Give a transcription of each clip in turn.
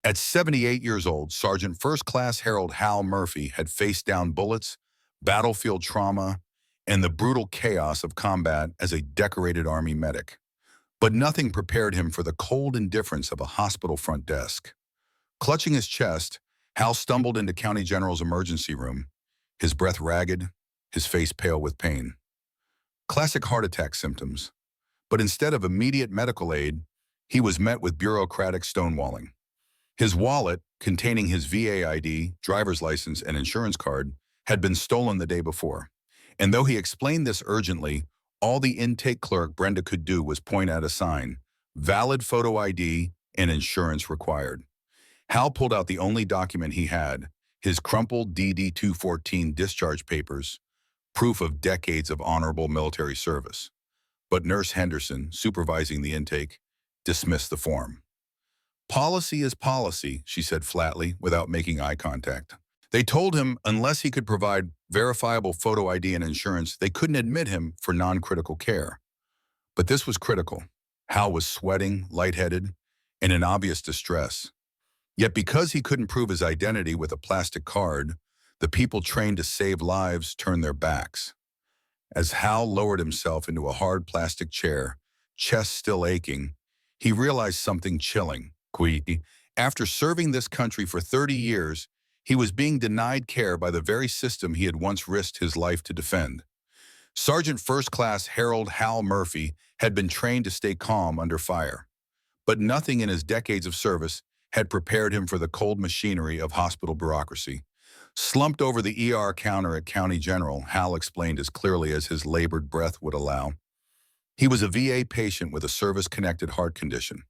At 78 years old, Sergeant First Class Harold Hal Murphy had faced down bullets, battlefield trauma, and the brutal chaos of combat as a decorated Army medic. But nothing prepared him for the cold indifference of a hospital front desk. Clutching his chest, Hal stumbled into County General's emergency room, his breath ragged, his face pale with pain. Classic heart attack symptoms. But instead of immediate medical aid, he was met with bureaucratic stonewalling. His wallet, containing his VA ID, driver's license, and insurance card, had been stolen the day before. And though he explained this urgently, all the intake clerk Brenda could do was point at a sign, valid photo ID and insurance required. Hal pulled out the only document he had, his crumpled DD-214 discharge papers, proof of decades of honorable military service. But Nurse Henderson, supervising the intake, dismissed the form. "Policy is policy," she said flatly, without making eye contact. They told him unless he could provide verifiable photo ID and insurance, they couldn't admit him for non-critical care. But this was critical. Hal was sweating, lightheaded, and in obvious distress. Yet because he couldn't prove his identity with a plastic card, the people trained to save lives turned their backs. As Hal lowered himself into a hard plastic chair, chest still aching, he realized something chilling. After serving this country for 30 years, he was being denied care by the very system he had once risked his life to defend. Sergeant First Class Harold Hal Murphy had been trained to stay calm under fire. But nothing in his decades of service had prepared him for the cold machinery of hospital bureaucracy. Slumped over the ER counter at County General, Hal explained as clearly as his labored breath would allow. He was a VA patient with a service-connected heart condition.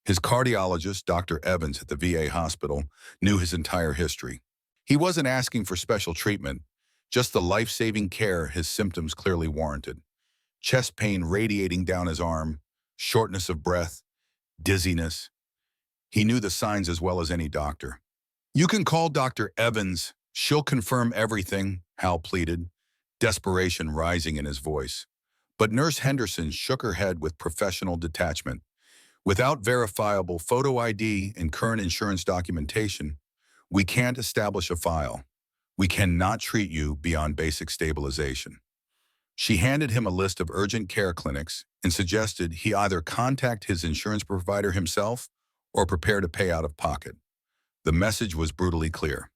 His cardiologist, Dr. Evans at the VA hospital, knew his entire history. He wasn't asking for special treatment, just the life-saving care his symptoms clearly warranted. Chest pain radiating down his arm, shortness of breath, dizziness. He knew the signs as well as any doctor. "You can call Dr. Evans. She'll confirm everything," Hal pleaded, desperation rising in his voice. But Nurse Henderson shook her head with professional detachment. "Without verifiable photo ID and current insurance documentation, we can't establish a file. We cannot treat you beyond basic stabilization." She handed him a list of urgent care clinics and suggested he either contact his insurance provider himself or prepare to pay out of pocket. The message was brutally clear.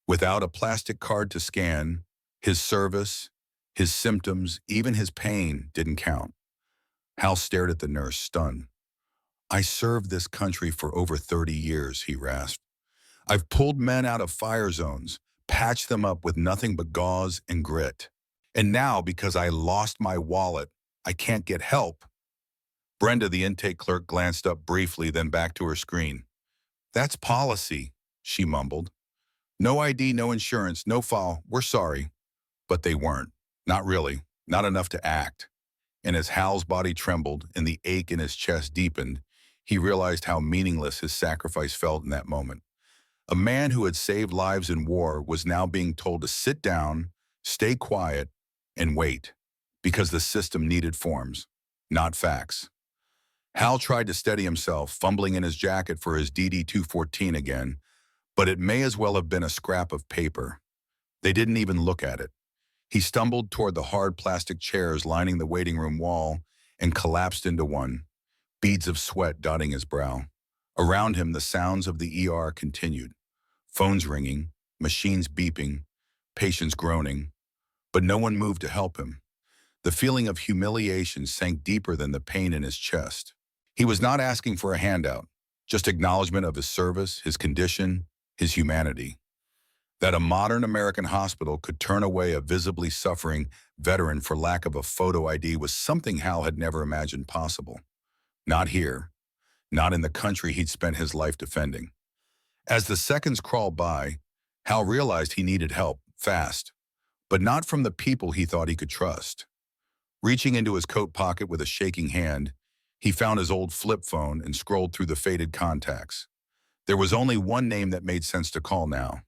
Without a plastic card to scan, his service, his symptoms, even his pain didn't count. Hal stared at the nurse, stunned. "I served this country for over 30 years, he rasped. "I've pulled men out of fire zones, patched them up with nothing but gauze and grit. And now, because I lost my wallet, I can't get help." Brenda, the intake clerk, glanced up briefly, then back to her screen. "That's policy," she mumbled. "No ID, no insurance, no file. We're sorry." But they weren't. Not really. Not enough to act. And as Hal's body trembled and the ache in his chest deepened, he realized how meaningless his sacrifice felt in that moment. A man who had saved lives in war was now being told to sit down, stay quiet, and wait, because the system needed forms, not facts. Hal tried to steady himself, fumbling in his jacket for his DD-214 again, but it may as well have been a scrap of paper. They didn't even look at it. He stumbled toward the hard plastic chairs lining the waiting room wall and collapsed into one, beads of sweat dotting his brow. Around him, the sounds of the ER continued. Phones ringing, machines beeping, patients groaning. But no one moved to help him. The feeling of humiliation sank deeper than the pain in his chest. He was not asking for a handout, just acknowledgement of his service, his condition, his humanity. That a modern American hospital could turn away a visibly suffering veteran for lack of a photo ID was something Hal had never imagined possible. Not here. Not in the country he'd spent his life defending. As the seconds crawled by, Hal realized he needed help, fast, but not from the people he thought he could trust. Reaching into his coat pocket with a shaking hand, he found his old flip phone and scrolled through the faded contacts. There was only one name that made sense to call now.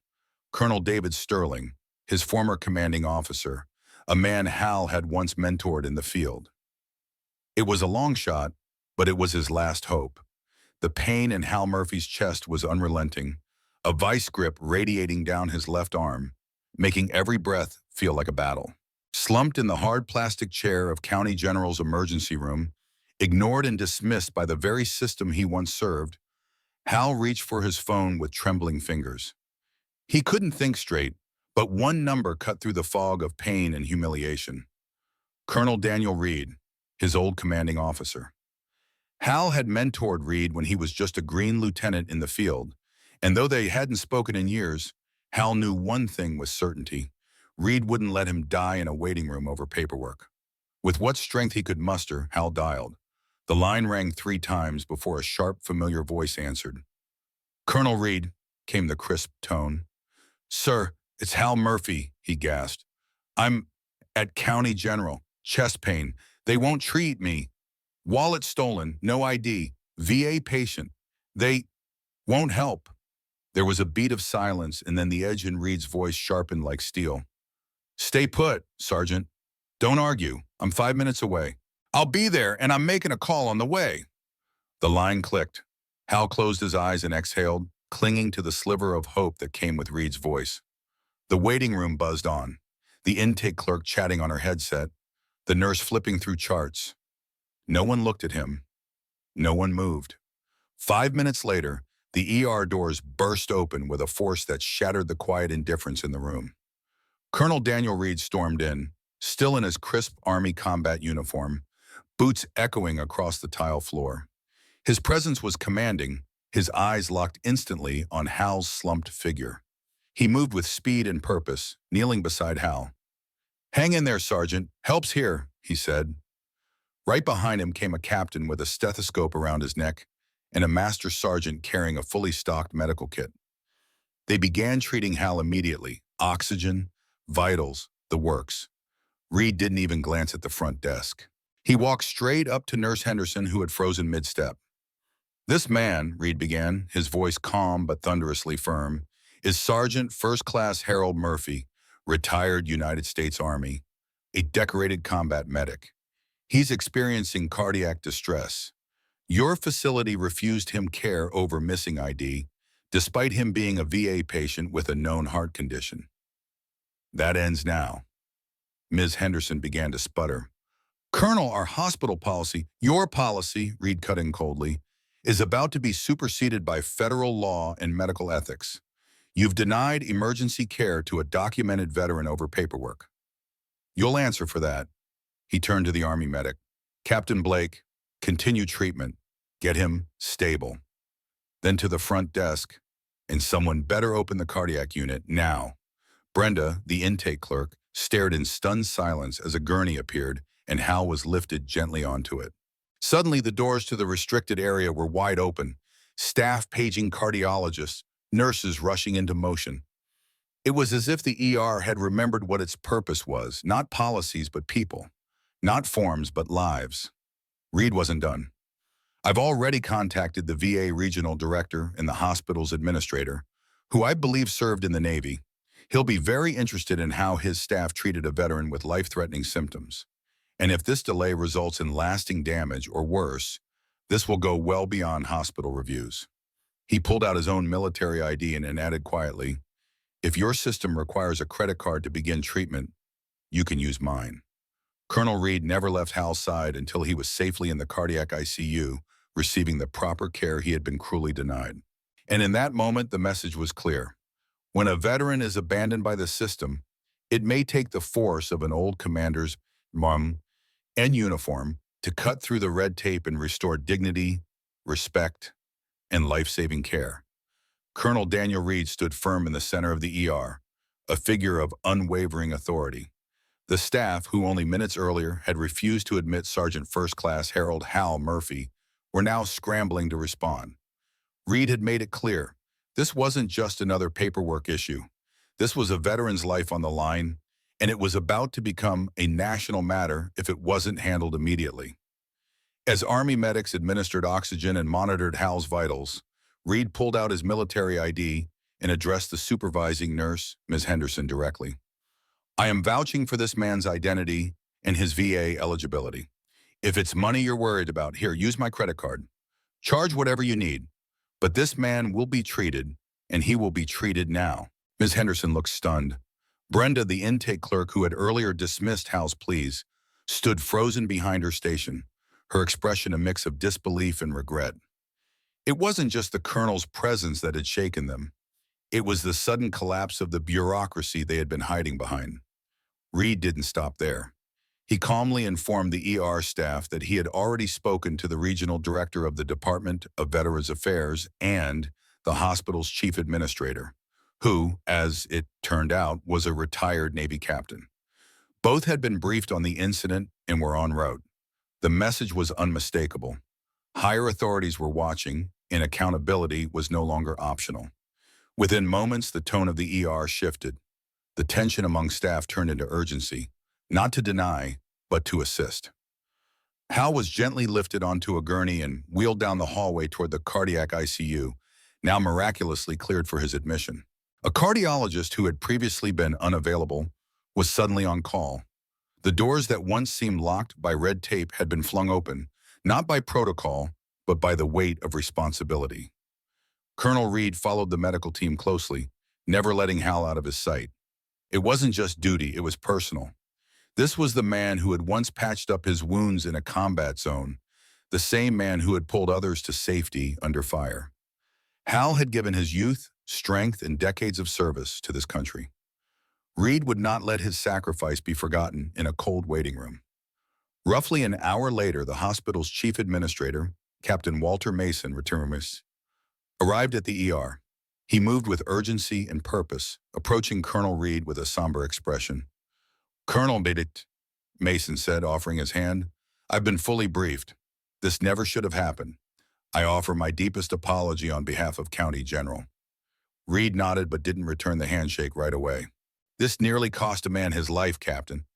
Colonel David Sterling, his former commanding officer, a man Hal had once mentored in the field. It was a long shot, but it was his last hope. The pain in Hal Murphy's chest was unrelenting, a vice grip radiating down his left arm, making every breath feel like a battle. Slumped in the hard plastic chair of County General's emergency room, ignored and dismissed by the very system he once served, Hal reached for his phone with trembling fingers. He couldn't think straight, but one number cut through the fog of pain and humiliation. Colonel Daniel Reed, his old commanding officer. Hal had mentored Reed when he was just a green lieutenant in the field, and though they hadn't spoken in years, Hal knew one thing with certainty. Reed wouldn't let him die in a waiting room over paperwork. With what strength he could muster, Hal dialed. The line rang 3 times before a sharp, familiar voice answered. "Colonel Reed," came the crisp tone. "Sir, it's Hal Murphy," he gasped. "I'm at County General. Chest pain. They won't treat me. Wallet stolen. No ID. VA patient. They won't help." There was a beat of silence, and then the edge in Reed's voice sharpened like steel. "Stay put, Sergeant. Don't argue. I'm 5 minutes away. I'll be there, and I'm making a call on the way." The line clicked. Hal closed his eyes and exhaled, clinging to the sliver of hope that came with Reed's voice. The waiting room buzzed on, the intake clerk chatting on her headset, the nurse flipping through charts. No one looked at him. No one moved. 5 minutes later, the ER doors burst open with a force that shattered the quiet indifference in the room. Colonel Daniel Reed stormed in, still in his crisp Army combat uniform, boots echoing across the tile floor. His presence was commanding, his eyes locked instantly on Hal's slumped figure. He moved with speed and purpose, kneeling beside Hal. "Hang in there, Sergeant. Help's here," he said. Right behind him came a captain with a stethoscope around his neck and a master sergeant carrying a fully stocked medical kit. They began treating Hal immediately. Oxygen, vitals, the works. Reed didn't even glance at the front desk. He walked straight up to Nurse Henderson, who had frozen mid-step. "This man," Reed began, his voice calm but thunderously firm, "is Sergeant First Class Harold Murphy, retired United States Army, a decorated combat medic. He's experiencing cardiac distress. Your facility refused him care over missing ID, despite him being a VA patient with a known heart condition. That ends now." Ms. Henderson began to sputter. "Colonel, our hospital policy," "Your policy," Reed cut in coldly, "is about to be superseded by federal law and medical ethics. You've denied emergency care to a documented veteran over paperwork. You'll answer for that." He turned to the Army medic. "Captain Blake, continue treatment. Get him stable." Then to the front desk, "And someone better open the cardiac unit now." Brenda, the intake clerk, stared in stunned silence as a gurney appeared and Hal was lifted gently onto it. Suddenly, the doors to the restricted area were wide open, staff paging cardiologists, nurses rushing into motion. It was as if the ER had remembered what its purpose was, not policies but people, not forms but lives. Reed wasn't done. "I've already contacted the VA regional director and the hospital's administrator, who I believe served in the Navy. He'll be very interested in how his staff treated a veteran with life-threatening symptoms. And if this delay results in lasting damage or worse, this will go well beyond hospital reviews." He pulled out his own military ID and added quietly, "If your system requires a credit card to begin treatment, you can use mine." Colonel Reed never left Hal's side until he was safely in the cardiac ICU, receiving the proper care he had been cruelly denied. And in that moment, the message was clear. When a veteran is abandoned by the system, it may take the force of an old commander's mum and uniform to cut through the red tape and restore dignity, respect, and life-saving care. Colonel Daniel Reed stood firm in the center of the ER, a figure of unwavering authority. The staff, who only minutes earlier had refused to admit Sergeant First Class Harold Hal Murphy, were now scrambling to respond. Reed had made it clear, this wasn't just another paperwork issue. This was a veteran's life on the line, and it was about to become a national matter if it wasn't handled immediately. As Army medics administered oxygen and monitored Hal's vitals, Reed pulled out his military ID and addressed the supervising nurse, Ms. Henderson, directly. "I am vouching for this man's identity and his VA eligibility. If it's money you're worried about, here, use my credit card. Charge whatever you need, but this man will be treated, and he will be treated now." Ms. Henderson looked stunned. Brenda, the intake clerk who had earlier dismissed Hal's pleas, stood frozen behind her station, her expression a mix of disbelief and regret. It wasn't just the colonel's presence that had shaken them. It was the sudden collapse of the bureaucracy they had been hiding behind. Reed didn't stop there. He calmly informed the ER staff that he had already spoken to the regional director of the Department of Veterans Affairs and the hospital's chief administrator, who, as it turned out, was a retired Navy captain. Both had been briefed on the incident and were en route. The message was unmistakable. Higher authorities were watching, and accountability was no longer optional. Within moments, the tone of the ER shifted. The tension among staff turned into urgency, not to deny, but to assist. Hal was gently lifted onto a gurney and wheeled down the hallway toward the cardiac ICU, now miraculously cleared for his admission. A cardiologist who had previously been unavailable was suddenly on call. The doors that once seemed locked by red tape had been flung open, not by protocol, but by the weight of responsibility. Colonel Reed followed the medical team closely, never letting Hal out of his sight. It wasn't just duty, it was personal. This was the man who had once patched up his wounds in a combat zone, the same man who had pulled others to safety under fire. Hal had given his youth, strength, and decades of service to this country. Reed would not let his sacrifice be forgotten in a cold waiting room. Roughly an hour later, the hospital's chief administrator, Captain Walter Mason, arrived at the ER. He moved with urgency and purpose, approaching Colonel Reed with a somber expression. "Colonel Bidet," Mason said, offering his hand, "I've been fully briefed. This never should have happened. I offer my deepest apology on behalf of County General." Reed nodded but didn't return the handshake right away. "This nearly cost a man his life, Captain.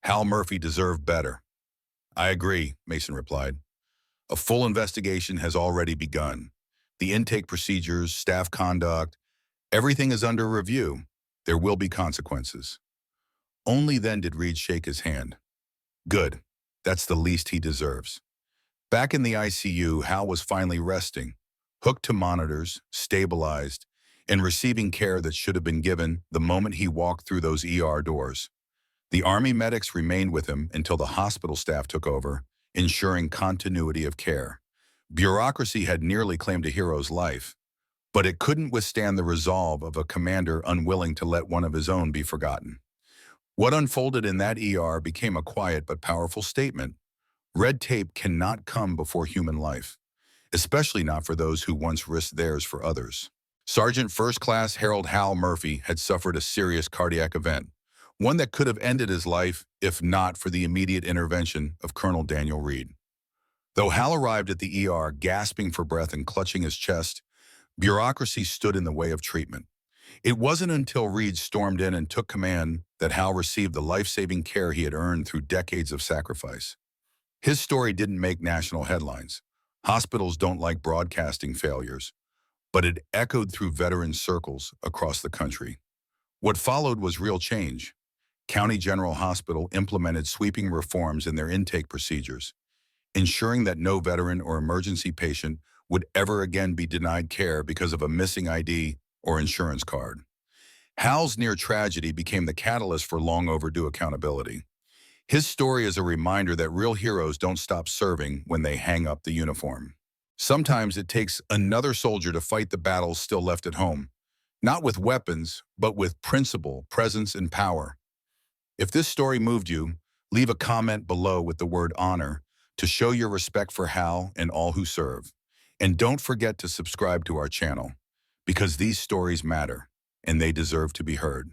Hal Murphy deserved better." "I agree," Mason replied. "A full investigation has already begun. The intake procedures, staff conduct, everything is under review. There will be consequences." Only then did Reed shake his hand. "Good. That's the least he deserves." Back in the ICU, Hal was finally resting, hooked to monitors, stabilized, and receiving care that should have been given the moment he walked through those ER doors. The Army medics remained with him until the hospital staff took over, ensuring continuity of care. Bureaucracy had nearly claimed a hero's life, but it couldn't withstand the resolve of a commander unwilling to let one of his own be forgotten. What unfolded in that ER became a quiet but powerful statement. Red tape cannot come before human life, especially not for those who once risked theirs for others. Sergeant First Class Harold Hal Murphy had suffered a serious cardiac event, one that could have ended his life if not for the immediate intervention of Colonel Daniel Reed. Though Hal arrived at the ER gasping for breath and clutching his chest, bureaucracy stood in the way of treatment. It wasn't until Reed stormed in and took command that Hal received the life-saving care he had earned through decades of sacrifice. His story didn't make national headlines. Hospitals don't like broadcasting failures, but it echoed through veteran circles across the country. What followed was real change. County General Hospital implemented sweeping reforms in their intake procedures, ensuring that no veteran or emergency patient would ever again be denied care because of a missing ID or insurance card. Hal's near tragedy became the catalyst for long overdue accountability. His story is a reminder that real heroes don't stop serving when they hang up the uniform. Sometimes it takes another soldier to fight the battles still left at home, not with weapons, but with principle, presence, and power. If this story moved you, leave a comment below with the word honor to show your respect for Hal and all who serve. And don't forget to subscribe to our channel, because these stories matter and they deserve to be heard.